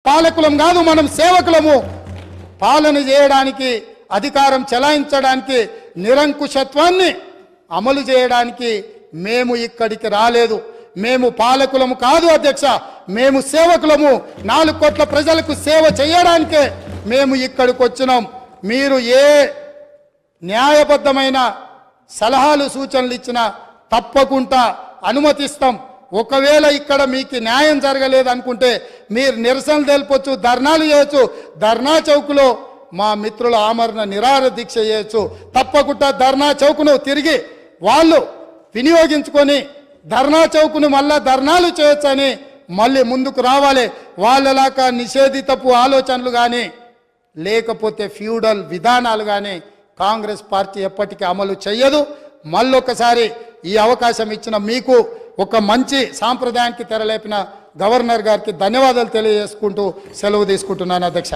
పాలకులం కాదు, మనం సేవకులము. పాలన చేయడానికి, అధికారం చెలాయించడానికి, నిరంకుశత్వాన్ని అమలు చేయడానికి మేము ఇక్కడికి రాలేదు. మేము పాలకులము కాదు అధ్యక్ష, మేము సేవకులము. 4 కోట్ల ప్రజలకు సేవ చేయడానికే మేము ఇక్కడికి వచ్చినాం. మీరు ఏ న్యాయబద్ధమైన సలహాలు సూచనలు ఇచ్చినా తప్పకుండా అనుమతిస్తాం. ఒకవేళ ఇక్కడ మీకు న్యాయం జరగలేదు అనుకుంటే మీరు నిరసన తెలుపొచ్చు, ధర్నాలు చేయొచ్చు. ధర్నా చౌక్లో మా మిత్రుల ఆమరణ నిరాహార దీక్ష చేయొచ్చు. తప్పకుండా ధర్నా చౌక్ను తిరిగి వాళ్ళు వినియోగించుకొని ధర్నా చౌక్ను మళ్ళా ధర్నాలు చేయొచ్చని మళ్ళీ ముందుకు రావాలి. వాళ్ళలాగా నిషేధితపు ఆలోచనలు కానీ లేకపోతే ఫ్యూడల్ విధానాలు కానీ కాంగ్రెస్ పార్టీ ఎప్పటికీ అమలు చేయదు. మళ్ళొకసారి ఈ అవకాశం ఇచ్చిన మీకు, ఒక మంచి సాంప్రదాయానికి తెరలేపిన గవర్నర్ గారికి ధన్యవాదాలు తెలియజేసుకుంటూ సెలవు తీసుకుంటున్నాను అధ్యక్ష.